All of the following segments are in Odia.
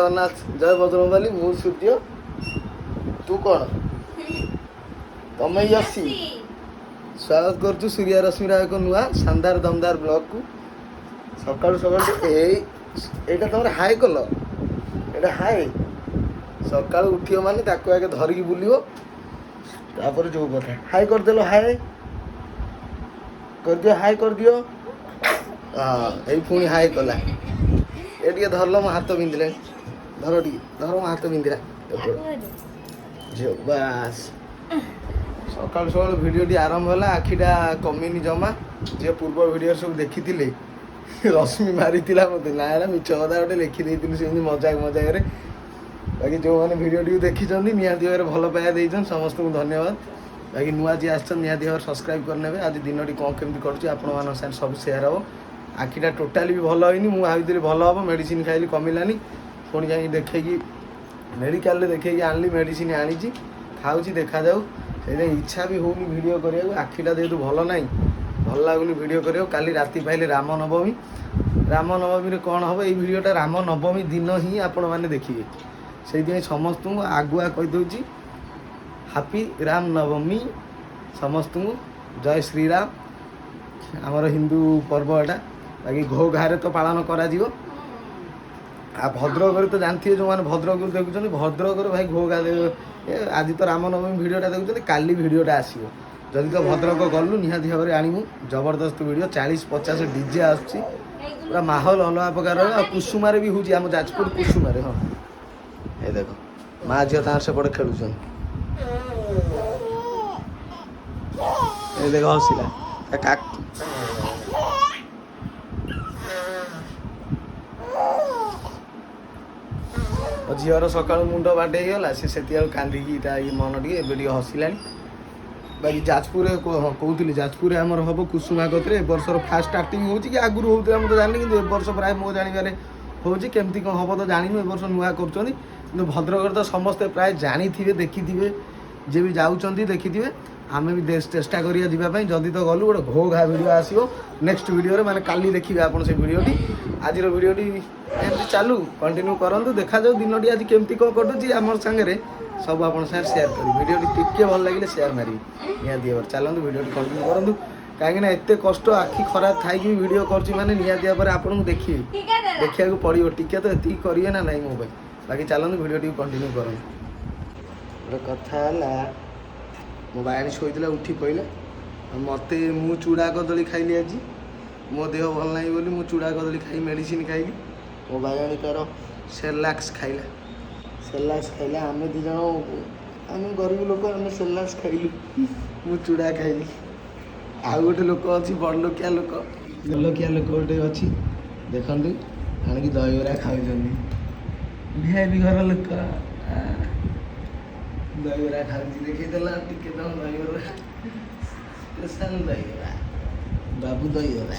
ଜଗନ୍ନାଥ ଜୟ ବଜରଙ୍ଗବାଲି। ମୁଁ ସୂର୍ଯ୍ୟ, ତୁ କ'ଣ ତମେ ୟସି। ସ୍ୱାଗତ କରୁଛୁ ସୂର୍ୟା ରଶ୍ମିର ଏକ ନୂଆ ଶାନଦାର ଦମଦାର ବ୍ଲଗକୁ। ସକାଳୁ ସକାଳୁ ଏଇଟା ତମର ହାଏ କଲ, ଏଇଟା ହାଏ। ସକାଳୁ ଉଠିବ ମାନେ ତାକୁ ଆଗେ ଧରିକି ବୁଲିବ, ତାପରେ ଯୋଉ କଥା। ହାଏ କରିଦେଲ, ହାଏ କରିଦିଅ, ହାଏ କରିଦିଅ। ହଁ ଏଇ ପୁଣି ହାଏ କଲା। ଏ ଟିକେ ଧରିଲ, ମୋ ହାତ ବିନ୍ଧିଲାଣି। ଧର ଟିକେ, ଧର, ମୋ ହାତ ବିନ୍ଧିଲା। ଝିଅ ବାସ୍। ସକାଳୁ ସକାଳୁ ଭିଡ଼ିଓଟି ଆରମ୍ଭ ହେଲା, ଆଖିଟା କମିନି ଜମା। ଯିଏ ପୂର୍ବ ଭିଡ଼ିଓ ସବୁ ଦେଖିଥିଲେ, ରଶ୍ମି ମାରିଥିଲା ମୋତେ, ନା ଏରା ମିଛ କଥା ଗୋଟେ ଲେଖିଦେଇଥିଲି ସେମିତି ମଜାକରେ। ବାକି ଯେଉଁମାନେ ଭିଡ଼ିଓଟିକୁ ଦେଖିଛନ୍ତି ନିହାତି ଭାବରେ ଭଲ ପାଇବା ଦେଇଛନ୍ତି, ସମସ୍ତଙ୍କୁ ଧନ୍ୟବାଦ। ବାକି ନୂଆ ଯିଏ ଆସିଛନ୍ତି ନିହାତି ଭାବରେ ସବସ୍କ୍ରାଇବ୍ କରିନେବେ। ଆଜି ଦିନଟି କ'ଣ କେମିତି କଟୁଛି ଆପଣମାନଙ୍କ ସାଙ୍ଗରେ ସବୁ ସେୟାର ହେବ। ଆଖିଟା ଟୋଟାଲି ବି ଭଲ ହେଇନି, ମୁଁ ଭାବିଥିଲି ଭଲ ହେବ, ମେଡ଼ିସିନ ଖାଇଲି କମିଲାନି। ପୁଣି ଯାଇକି ଦେଖେଇକି ମେଡ଼ିକାଲରେ ଦେଖେଇକି ଆଣିଲି, ମେଡ଼ିସିନ ଆଣିଛି, ଖାଉଛି, ଦେଖାଯାଉ। ସେଇଥିପାଇଁ ଇଚ୍ଛା ବି ହେଉନି ଭିଡ଼ିଓ କରିବାକୁ, ଆଖିଟା ଯେହେତୁ ଭଲ ନାହିଁ, ଭଲ ଲାଗୁନି ଭିଡ଼ିଓ କରିବାକୁ। କାଲି ରାତି ପାଇଲେ ରାମନବମୀ। ରାମନବମୀରେ କ'ଣ ହେବ, ଏଇ ଭିଡ଼ିଓଟା ରାମନବମୀ ଦିନ ହିଁ ଆପଣମାନେ ଦେଖିବେ। ସେଇଥିପାଇଁ ସମସ୍ତଙ୍କୁ ଆଗୁଆ କହିଦେଉଛି ହାପି ରାମନବମୀ ସମସ୍ତଙ୍କୁ। ଜୟ ଶ୍ରୀରାମ। ଆମର ହିନ୍ଦୁ ପର୍ବ ଏଟା। ବାକି ଘୋ ଘାରେ ତ ପାଳନ କରାଯିବ। ଆଉ ଭଦ୍ରକରେ ତ ଜାଣିଥିବେ, ଯେଉଁମାନେ ଭଦ୍ରକରୁ ଦେଖୁଛନ୍ତି, ଭଦ୍ରକରେ ଭାଇ ଘୋ ଘା ଆଜି ତ ରାମନବମୀ ଭିଡ଼ିଓଟା ଦେଖୁଛନ୍ତି, କାଲି ଭିଡ଼ିଓଟା ଆସିବ। ଯଦି ତ ଭଦ୍ରକ ଗଲୁ ନିହାତି ଭାବରେ ଆଣିବୁ ଜବରଦସ୍ତ ଭିଡ଼ିଓ। 40-50 ଡିଜେ ଆସୁଛି, ପୁରା ମାହୋଲ ଅଲଗା ପ୍ରକାର। ଆଉ କୁସୁମାରେ ବି ହେଉଛି, ଆମ ଯାଜପୁର କୁସୁମାରେ। ହଁ ଏ ଦେଖ, ମା ଝିଅ ତାଙ୍କର ସେପଟେ ଖେଳୁଛନ୍ତି। ଏ ଦେଖ ହସିଲା ଝିଅର ସକାଳୁ ମୁଣ୍ଡ ବାଡ଼େଇ ହେଇଗଲା, ସେ ସେତିକି କାନ୍ଦିକି ତା ମନ ଟିକେ ଏବେ ଟିକେ ହସିଲାଣି। ବାକି ଯାଜପୁରରେ କହୁଥିଲି, ଯାଜପୁରରେ ଆମର ହେବ କୁସୁମା କତିରେ। ଏ ବର୍ଷର ଫାଷ୍ଟ ଷ୍ଟାର୍ଟିଂ ହେଉଛି କି ଆଗରୁ ହେଉଥିଲା ମୁଁ ତ ଜାଣିନି, କିନ୍ତୁ ଏ ବର୍ଷ ପ୍ରାୟ ମୋ ଜାଣିବାରେ ହେଉଛି। କେମିତି କ'ଣ ହେବ ତ ଜାଣିନୁ, ଏ ବର୍ଷ ନୂଆ କରୁଛନ୍ତି। କିନ୍ତୁ ଭଦ୍ରକରେ ତ ସମସ୍ତେ ପ୍ରାୟ ଜାଣିଥିବେ, ଦେଖିଥିବେ, ଯିଏ ବି ଯାଉଛନ୍ତି ଦେଖିଥିବେ। ଆମେ ବି ଚେଷ୍ଟା କରିବା ଯିବା ପାଇଁ। ଯଦି ତ ଗଲୁ, ଗୋଟେ ଘୋ ଘା ଭିଡ଼ିଓ ଆସିବ ନେକ୍ସଟ ଭିଡ଼ିଓରେ, ମାନେ କାଲି ଦେଖିବେ ଆପଣ ସେ ଭିଡ଼ିଓଟି। ଆଜିର ଭିଡ଼ିଓଟି ଏମିତି ଚାଲୁ, କଣ୍ଟିନ୍ୟୁ କରନ୍ତୁ, ଦେଖାଯାଉ ଦିନଟି ଆଜି କେମିତି କ'ଣ କଟୁଛି ଆମର ସାଙ୍ଗରେ, ସବୁ ଆପଣଙ୍କ ସାଙ୍ଗରେ ସେୟାର କରିବି। ଭିଡ଼ିଓଟି ଟିକେ ଭଲ ଲାଗିଲେ ସେୟାର ମାରିବି ନିହାତି ଭାବରେ। ଚାଲନ୍ତୁ ଭିଡ଼ିଓଟି କଣ୍ଟିନ୍ୟୁ କରନ୍ତୁ, କାହିଁକିନା ଏତେ କଷ୍ଟ, ଆଖି ଖରାପ ଥାଇକି ବି ଭିଡ଼ିଓ କରୁଛି ମାନେ ନିହାତି ଭାବରେ ଆପଣଙ୍କୁ ଦେଖିବାକୁ ପଡ଼ିବ। ଟିକେ ତ ଏତିକି କରିବେ ନା ନାହିଁ ମୋ ପାଇଁ। ବାକି ଚାଲନ୍ତୁ ଭିଡ଼ିଓଟିକୁ କଣ୍ଟିନ୍ୟୁ କରନ୍ତୁ। ଗୋଟେ କଥା ହେଲା, ମୋ ବାୟାଣୀ ଶୋଇଥିଲା, ଉଠି ପଇଲା। ମୋତେ, ମୁଁ ଚୁଡ଼ା କଦଳୀ ଖାଇଲି ଆଜି। ମୋ ଦେହ ଭଲ ନାହିଁ ବୋଲି ମୁଁ ଚୁଡ଼ା କଦଳୀ ଖାଇ ମେଡ଼ିସିନ ଖାଇଲି। ମୋ ବାୟାଣୀ ତାର ସେର୍ଲାକ୍ସ ଖାଇଲା। ଆମେ ଦୁଇ ଜଣ, ଆମେ ଗରିବ ଲୋକ, ଆମେ ସେର୍ଲାକ୍ସ ଖାଇଲୁ, ମୁଁ ଚୁଡ଼ା ଖାଇଲି। ଆଉ ଗୋଟେ ଲୋକ ଅଛି, ବଡ଼ଲୋକିଆ ଲୋକ, ଗୋଲକିଆ ଲୋକ ଗୋଟେ ଅଛି, ଦେଖନ୍ତୁ ଆଣିକି ଦହିବରା ଖାଉଛନ୍ତି। ଭିଆଇପି ଘର ଲୋକ ଦହିବରା ଖାଉଛି, ଦେଖେଇଦେଲା ଟିକେ ତମ ଦହିବରା, ସ୍ପେଶାଲ ଦହିବରା, ବାବୁ ଦହିବରା।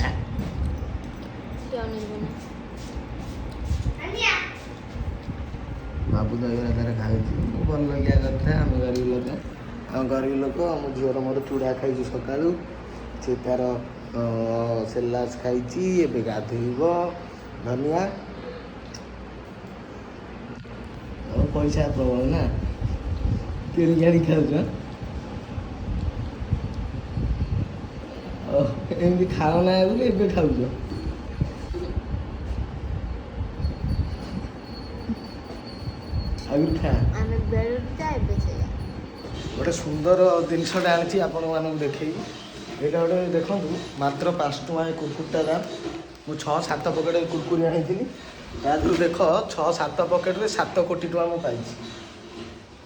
ବାବୁ ଦହିବରା ତାର ଖାଉଛି। ଭଲ ଲାଗିବା କଥା, ଆମେ ଗରିବ ଲୋକ। ଆମ ଝିଅର ମୋର ଚୁଡ଼ା ଖାଇଛୁ ସକାଳୁ। ସେ ତାର ସେର୍ଲାକ୍ସ ଖାଇଛି, ଏବେ ଗାଧୋଇବ। ଧନିଆ ପଇସା ପ୍ରବଳ ନା, କିଣିକି ଆଣି ଖାଉଛ। ଏମିତି ଖାଅ ନା ବୋଲି ଏବେ ଖାଉଛ। ଆଗରୁ ଖା। ଗୋଟେ ସୁନ୍ଦର ଜିନିଷଟା ଆଣିଛି ଆପଣମାନଙ୍କୁ ଦେଖେଇବି। ଏଇଟା ଗୋଟେ ଦେଖନ୍ତୁ, ମାତ୍ର 5 ଟଙ୍କା ଏ କୁରକୁରିଟା ଦାମ। ମୁଁ 6-7 ପକେଟ କୁରକୁରି ଆଣିଥିଲି। ତା ଦେହରୁ ଦେଖ 6-7 ପକେଟରେ 7 କୋଟି ଟଙ୍କା ମୁଁ ପାଇଛି।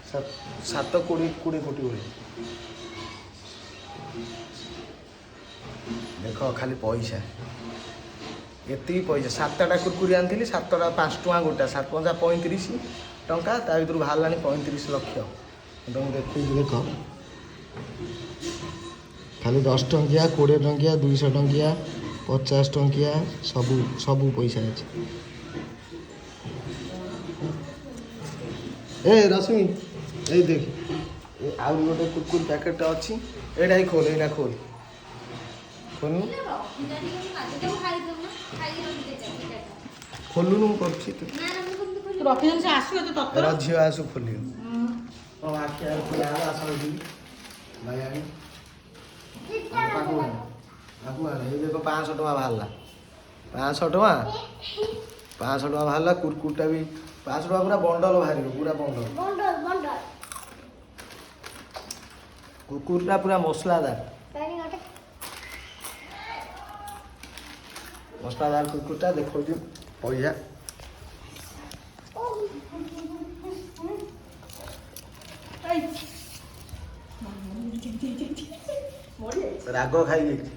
20 କୋଟି ଭଳିଆ। ଦେଖ ଖାଲି ପଇସା, ଏତିକି ପଇସା। 7ଟା କୁରକୁରି ଆଣିଥିଲି, 7ଟା 5 ଟଙ୍କା ଗୋଟା, 7×5 = 35 ଟଙ୍କା। ତା ଭିତରୁ ବାହାରିଲାଣି 35 ଲକ୍ଷ। ତମକୁ ଦେଖେଇବି, ଦେଖ ଖାଲି 10 ଟଙ୍କିଆ, 20 ଟଙ୍କିଆ, 200 ଟଙ୍କିଆ, 50 ଟଙ୍କିଆ, ସବୁ ପଇସା ଅଛି। ଏ ରଶ୍ମି, ଏଇ ଦେଖ, ଆହୁରି ଗୋଟେ କୁରକୁରି ପ୍ୟାକେଟଟା ଅଛି। ଏଇଟା ହିଁ ଖୋଲ, ଏଇଟା ଖୋଲ। ଖୋଲୁନୁ, ମୁଁ କରୁଛି। ରଖିଦେଲେ ସେ ଆସିବ ତ ତତ୍ପର। ଝିଅ ଆସୁ ଖୋଲିବ ମୋ ଆଖି ଆଉ ଖୋଲା ହବ ଆସ ଏଇଠି ଭାଇ ଆଣି ପାଖକୁ ଆଣି ଏଇ ଦେଖ 500 ଟଙ୍କା ବାହାରିଲା 500 ଟଙ୍କା ବାହାରିଲା କୁରକୁରଟା ବି 500 ଟଙ୍କା ପୁରା ବଣ୍ଡଲ ବାହାରିବ ପୁରା ବଣ୍ଡଲ କୁରକୁରଟା ପୁରା ମସଲାଦାର କୁରକୁରଟା ଦେଖାଉଛି ପଇସା ରାଗ ଖାଇଯାଇଛି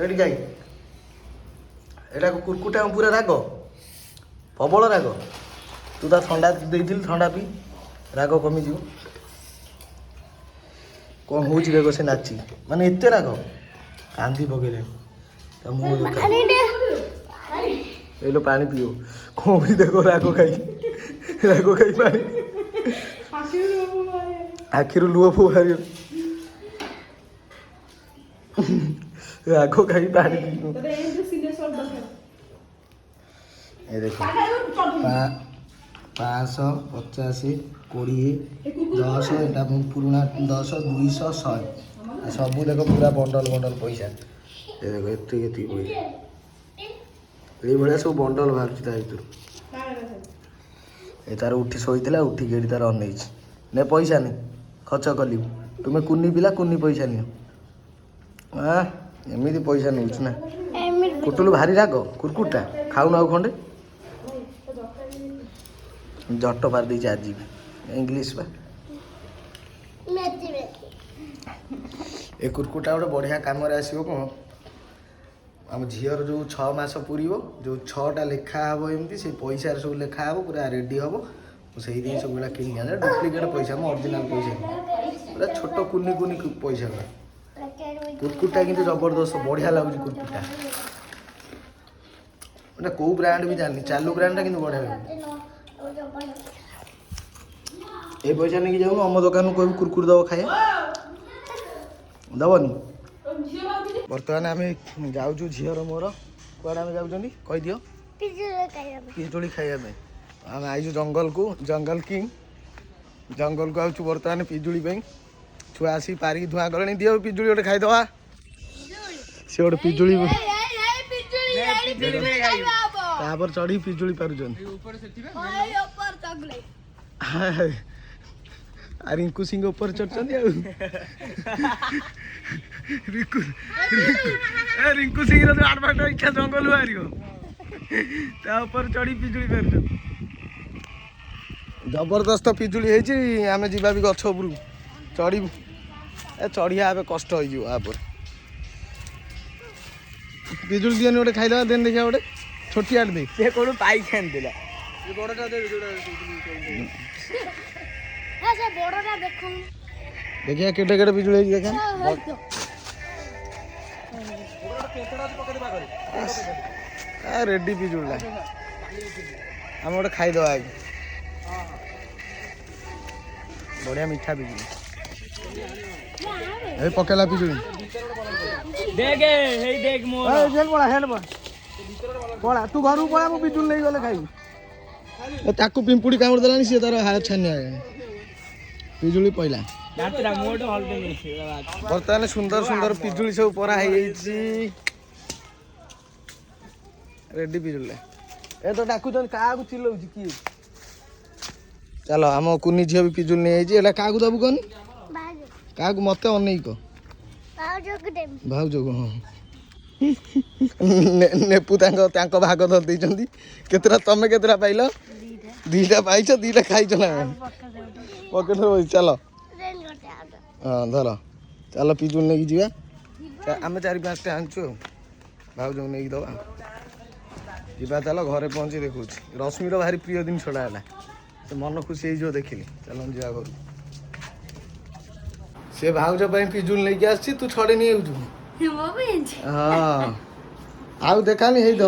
ଏଠି ଯାଇ ଏଇଟା କୁରକୁରଟା ପୁରା ରାଗ ପ୍ରବଳ ରାଗ ତୁ ତା ଥଣ୍ଡା ଦେଇଥିଲି ଥଣ୍ଡା ପିଇ ରାଗ କମିଯିବ କ'ଣ ହେଉଛି ବେଗ ସେ ନାଚି ମାନେ ଏତେ ରାଗ କାନ୍ଦି ପକେଇଲେ ତା ମୁହଁ ଏଇଲୋ ପାଣି ପିଇବ କ'ଣ ବି ଦେଖ ରାଗ ଖାଇ ପାଣି ଆଖିରୁ ଲୁହ ଫୁହ ବାହାରିବ ରାଗ ଖାଇ ପାଣି ପିଇବ ଏ ଦେଖ 550 20 10 ଏଇଟା ପୁରୁଣା 10 200 100 ସବୁ ଦେଖ ପୁରା ବଣ୍ଡଲ ପଇସା ଏ ଦେଖ ଏତିକି ପଇସା ଏଇଭଳିଆ ସବୁ ବଣ୍ଡଲ ବାହାରୁଛି ତା ଭିତରୁ ଏ ତାର ଉଠି ଶୋଇଥିଲା ଉଠିକି ଏଠି ତାର ଅନେଇଛି ନେ ପଇସା ନେ ଖର୍ଚ୍ଚ କଲି ତୁମେ କୁନି ପିଲା କୁନି ପଇସା ନିଅ ଏମିତି ପଇସା ନେଉଛୁ ନା କୁଟୁଲୁ ଭାରି ରାଗ କୁରକୁରଟା ଖାଉନ ଆଉ ଖଣ୍ଡେ ଜଟ ପାରି ଦେଇଛି ଆଜି ବି ଇଂଲିଶ ବା ଏ କୁରକୁରଟା ଗୋଟେ ବଢ଼ିଆ କାମରେ ଆସିବ କ'ଣ ଆମ ଝିଅର ଯେଉଁ 6 ମାସ ପୁରିବ ଯେଉଁ 6ଟା ଲେଖା ହେବ ଏମିତି ସେ ପଇସାରେ ସବୁ ଲେଖା ହେବ ପୁରା ରେଡ଼ି ହେବ ମୁଁ ସେଇଥିପାଇଁ ସବୁଗୁଡ଼ା କିଣିକି ଆଣେ ଡୁପ୍ଲିକେଟ୍ ପଇସା ମୋ ଅରିଜିନାଲ୍ ପଇସା ପୁରା ଛୋଟ କୁନି ପଇସା ଗୁଡ଼ା କୁରକୁରଟା କିନ୍ତୁ ଜବରଦସ୍ତ ବଢ଼ିଆ ଲାଗୁଛି କୁରକୁରଟା ମାନେ କେଉଁ ବ୍ରାଣ୍ଡ ବି ଜାଣିନି ଚାଲୁ ବ୍ରାଣ୍ଡଟା କିନ୍ତୁ ବଢ଼ିଆ ଲାଗୁଛି ଏ ପଇସା ନେଇକି ଯାଉନୁ ଆମ ଦୋକାନକୁ କହିବୁ କୁରକୁର ଦେବ ଖାଇବା ଦେବନି ବର୍ତ୍ତମାନ ଆମେ ଯାଉଛୁ ଝିଅର ମୋର କୁଆଡ଼େ ଆମେ ଯାଉଛନ୍ତି କହିଦିଅ ପିଜୁଳି ଖାଇବା ପାଇଁ ଆମେ ଆଇଛୁ ଜଙ୍ଗଲକୁ ଆଉଛୁ ବର୍ତ୍ତମାନ ପିଜୁଳି ପାଇଁ ଛୁଆ ଆସିକି ପାରିକି ଧୂଆଁ କଲେଣି ଦିଅ ପିଜୁଳି ଗୋଟେ ଖାଇଦେବା ସେ ଗୋଟେ ପିଜୁଳି ତାପରେ ଚଢ଼ିକି ପିଜୁଳି ପାରୁଛନ୍ତି ରିଙ୍କୁ ସିଂ ଉପରେ ଚଢୁଛନ୍ତି ଆଉ ରିଙ୍କୁ ସିଂ ର ଆଡଭାଟ ଇଚ୍ଛା ଜଙ୍ଗଲ ବାହାରିବ ତା ଉପରେ ଚଢି ପିଜୁଳି ପାରୁଛନ୍ତି ଜବରଦସ୍ତ ପିଜୁଳି ହେଇଛି ଆମେ ଯିବା ବି ଗଛ ଉପରକୁ ଚଢିବୁ ଚଢିବା ଏବେ କଷ୍ଟ ହେଇଯିବ ଆପରେ ପିଜୁଳି ଦିଅନି ଗୋଟେ ଖାଇଦେବା ଦେନ ଦେଖିବା ଗୋଟେ ଛୋଟିଆଟେ ଦେ ସେ କୋଉଠୁ ପାଇକି ଆଣିଥିଲା ବଡଟା ଦେ ଦେଖିବା କେଟେ ପିଜୁଳି ହେଇଛି ଦେଖା ରେଡି ପିଜୁଳିଟା ଆମେ ଗୋଟେ ଖାଇଦେବା ଆগে ବଢିଆ ମିଠା ପିଜୁଳି ଏଇ ପକେଇଲା ପିଜୁଳି ପଳା ତୁ ଘରକୁ ପଳା ମୁଁ ପିଜୁଳି ନେଇ ଗଲେ ଖାଇବି ତାକୁ ପିମ୍ପୁଡ଼ି କାମୁଡ଼ି ଦେଲାଣି ସିଏ ତାର ଛାନିଆ ପିଜୁଳି ପଇଲା ବର୍ତ୍ତମାନ ସୁନ୍ଦର ପିଜୁଳି ସବୁ ପରା ହେଇଯାଇଛି ରେଡି ପିଜୁଳି ଏ ତ ଡାକୁଛନ୍ତି କାହାକୁ ଚିଲଉଛି କିଏ ଚାଲ ଆମ କୁନି ଝିଅ ବି ପିଜୁଳି ନେଇଯାଇଛି ଏଇଟା କାହାକୁ ଦବୁ କହନି କାହାକୁ ମତେ ଅନେଇ କହ ଭାଉଜକୁ ହଁ ନେପୁ ତାଙ୍କ ଭାଗ ଧରି ଦେଇଛନ୍ତି କେତେଟା ତମେ କେତେଟା ପାଇଲ 2ଟା ପାଇଛ 2ଟା ଖାଇଛ ନା ପକେଟରେ ବସି ଚାଲ ହଁ ଧର ଚାଲ ପିଜୁଳି ନେଇକି ଯିବା ଆମେ 4-5ଟା ଆଣିଛୁ ଆଉ ଭାଉଜକୁ ନେଇକି ଦେବା ଯିବା ଚାଲ ଘରେ ପହଞ୍ଚି ଦେଖୁଛି ରଶ୍ମିର ଭାରି ପ୍ରିୟ ଜିନିଷଟା ହେଲା ସେ ମନ ଖୁସି ହେଇଯିବ ଦେଖିଲି ଚାଲ ଯିବା ଘରକୁ ସେ ଭାଉଜ ପାଇଁ ପିଜୁଳି ନେଇକି ଆସିଛି ତୁ ଛଡେଇ ନେଇ ଯାଉଛୁ ହଁ ଆଉ ଦେଖାନି ହେଇଥ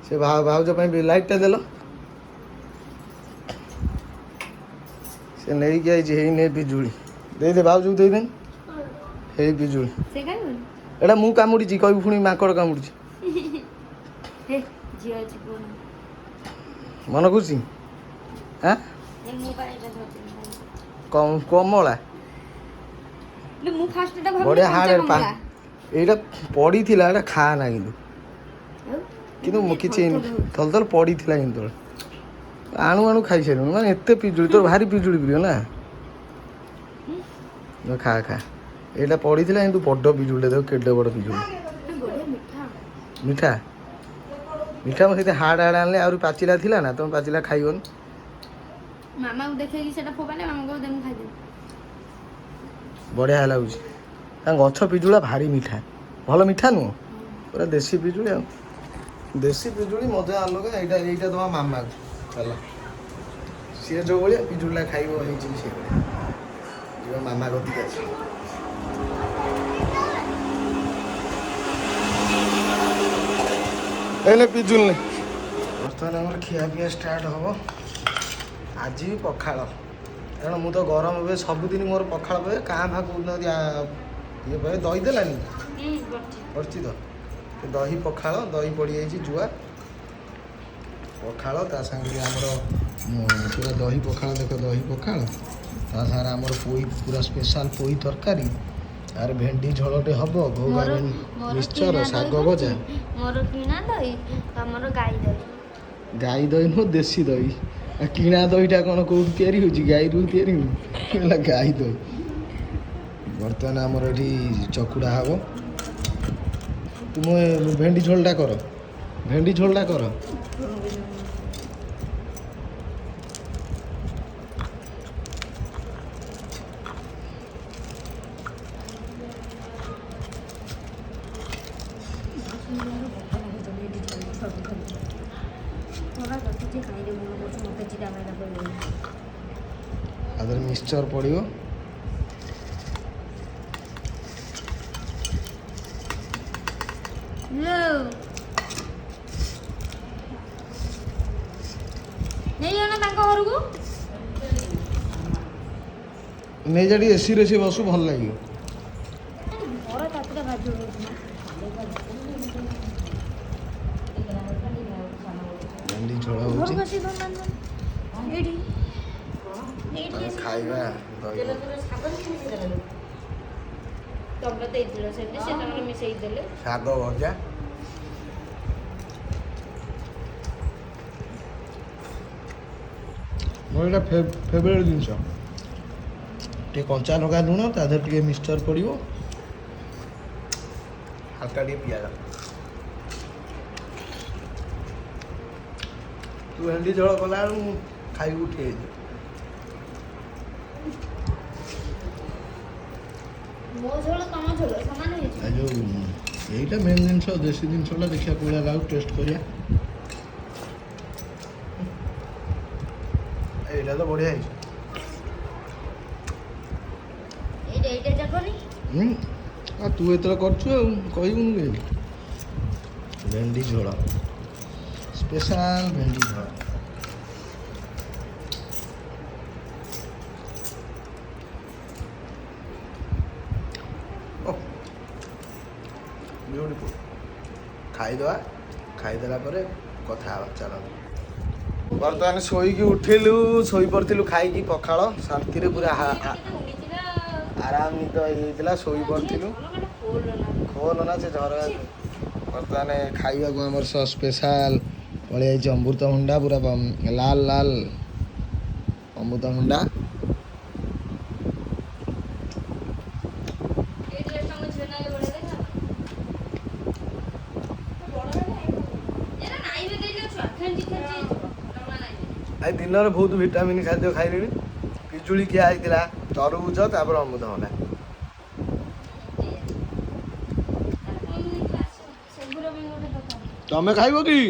ସେ ଭାଉଜ ପାଇଁ ଲାଇଟଟା ଦେଲ ସେ ନେଇକି ଆଇଛି ହେଇ ନେ ପିଜୁଳି ଦେଇଦେ ଭାଉଜକୁ ଦେଇଦେନି ହେଇ ପିଜୁଳି ଏଇଟା ମୁଁ କାମୁଡ଼ିଛି କହିବୁ ପୁଣି ମାଙ୍କଡ଼ କାମୁଡ଼ିଛି ଝିଅ ଅଛି ପୁଅ ନାହିଁ। ମନ ଖୁସି ହଁ ଏ ମୁଁ ପାଇଁ ଏଇଟା ଧରିଥିଲି କମଳା ମୁଁ ଫାଷ୍ଟ ଏଟା ଭାବିଲି ବଢିଆ ହାର୍ଡ କମଳା। ଏଇଟା ପଡ଼ିଥିଲା ଏଇଟା ଖା ନା ଆଉ କିନ୍ତୁ ଟିକେ କିଛି ଥଲ ଥଲ ହଉଛି। ଥଲ ପଡ଼ିଥିଲା କିନ୍ତୁ ଆଣୁ ଆଣୁ ଖାଇସାରିଲୁଣି ମାନେ ଏତେ ପିଜୁଳି ତୋର ଭାରି ପିଜୁଳି ପ୍ରିୟ ନା ଖା ଖା ଏଇଟା ପଡ଼ିଥିଲା କିନ୍ତୁ ବଡ଼ ପିଜୁଳିଟା ଦେଖ କେଡ଼େ ବଡ଼ ପିଜୁଳି ବଢିଆ ମିଠା। ମିଠା ମିଠା ମୁଁ ସେଇଟା ହାର୍ଡ଼ ହାର୍ଡ଼ ଆଣିଲେ ଆହୁରି ପାଚିଲା ଥିଲା ନା ତମେ ପାଚିଲା ଖାଇବନି ମାମାକୁ ଦେଖେଇକି ସେଟା ଫୋପାଡ଼ିଲେ ମାମା କହିବ ଦେ ମୁଁ ଖାଇଦେବି। ବଢ଼ିଆ ଲାଗୁଛି ତାଙ୍କ ଗଛ ପିଜୁଳି ଭାରି ମିଠା ଭଲ ମିଠା ନୁହଁ ପୁରା ଦେଶୀ ପିଜୁଳି ଆଉ ଦେଶୀ ପିଜୁଳି ମଜା ଅଲଗା ଏଇଟା ଏଇଟା ତମ ମାମାକୁ ହେଲା ସିଏ ଯେଉଁ ଭଳିଆ ପିଜୁଳିଟା ଖାଇବ ହେଇଛି ସେ ଯିବ ମାମା କତିକି ଆସିବ ଏଇନେ ପିଜୁଳି ନେଇ ବର୍ତ୍ତମାନ ଆମର ଖିଆପିଆ ଷ୍ଟାର୍ଟ ହେବ ଆଜି ବି ପଖାଳ କାରଣ ମୁଁ ତ ଗରମ ଏବେ ସବୁଦିନ ମୋର ପଖାଳ ପଏ କାଁ ଭାଁ କୋଉଦିନ ଇଏ ପଏ ଦହି ଦେଲାନି ପଡ଼ିଛି ତ ଦହି ପଖାଳ ଦହି ପଡ଼ିଯାଇଛି ଜୁଆ ପଖାଳ ତା ସାଙ୍ଗରେ ଆମର ପୁରା ଦହି ପଖାଳ ଦେଖ ଦହି ପଖାଳ ତା ସାଙ୍ଗରେ ଆମର ପୋଇ ପୁରା ସ୍ପେଶାଲ ପୋଇ ତରକାରୀ ଆର ଭେଣ୍ଡି ଝୋଳଟେ ହେବ ଘୋଘା ମିକ୍ସଚର ଶାଗ ଭଜା ମୋର କିଣା ଦହି ତମର ଗାଈ ଦହି ଗାଈ ଦହି ନୁହଁ ଦେଶୀ ଦହି ଆଉ କିଣା ଦହିଟା କ'ଣ କେଉଁଠୁ ତିଆରି ହେଉଛି ଗାଈରୁ ତିଆରି ହେଉଛି ହେଲା ଗାଈ ଦହି ବର୍ତ୍ତମାନ ଆମର ଏଠି ଚକୁଡ଼ା ହେବ ତୁମେ ଭେଣ୍ଡି ଝୋଳଟା କର ଭେଣ୍ଡି ଝୋଳଟା କର ଆଦେହରେ ମିକ୍ସଚର ପଡ଼ିବ ନେଇଯାଉନା ତାଙ୍କ ଘରକୁ ନେଇଯା ଟିକେ ଏସିରେ ସେ ବସୁ ଭଲ ଲାଗିବ ଘର ତାତିଟା ଭାଜି ଭେଣ୍ଡି ଝୋଳ ହେଉଛି ଖାଇବା ଦହି ତମେ ଦେଇଥିଲ ସେଠି ସେ ତାଙ୍କର ମିଶେଇ ଦେଲେ ଶାଗ ଭଜା ମୋର ଏଇଟା ଫେଭରେଟ୍ ଜିନିଷ ଟିକେ କଞ୍ଚା ଲଙ୍କା ଲୁଣ ତା ଦେହରେ ଟିକେ ମିକ୍ସଚର ପଡ଼ିବ ହାଲକା ଟିକେ ପିଆଜ ତୁ ଭେଣ୍ଡି ଝୋଳ କଲାବେଳକୁ ମୁଁ ଖାଇକି ଉଠିଯାଇଛି ମୋ ଝୋଳ ତମ ଝୋଳ ସମାନ ହେଇଛି ଆଉ ଯେଉଁ ଏଇଟା ମେନ୍ ଜିନିଷ ଦେଶୀ ଜିନିଷଟା ଦେଖିବା କୋଉଳିଆ ଲାଗୁଛି ଟେଷ୍ଟ କରିବା ଏଇଟା ତ ବଢ଼ିଆ ହେଇଛି ଏଇଟା ଯାକନି ଆଉ ତୁ ଏତେବେଳେ କରୁଛୁ ଆଉ କହିବୁନି କାହିଁକି ଭେଣ୍ଡି ଝୋଳ ସ୍ପେଶାଲ ଭେଣ୍ଡି ଝୋଳ ବିୟୁଟିଫୁଲ୍ ଖାଇଦେବା ଖାଇଦେଲା ପରେ କଥା ହେବା ଚାଲ ବର୍ତ୍ତମାନ ଶୋଇକି ଉଠିଲୁ ଶୋଇପଡ଼ିଥିଲୁ ଖାଇକି ପଖାଳ ଶାନ୍ତିରେ ପୁରା ଆରାମ ନିଦ ହେଇଯାଇଥିଲା ଶୋଇପଡ଼ିଥିଲୁ ଖୋଲ ନା ସେ ଝର ବର୍ତ୍ତମାନ ଖାଇବାକୁ ଆମର ସହ ସ୍ପେଶାଲ ପଳେଇଯାଇଛି ଅମୃତଭଣ୍ଡା ପୁରା ଲାଲ ଲାଲ ଅମୃତଭଣ୍ଡା ଆଜି ଦିନରେ ବହୁତ ଭିଟାମିନ୍ ଖାଦ୍ୟ ଖାଇଲିଣି ପିଜୁଳି ଖିଆ ହେଇଥିଲା ତରଭୁଜ ତାପରେ ଅମୃତଭଣ୍ଡା ତମେ ଖାଇବ କି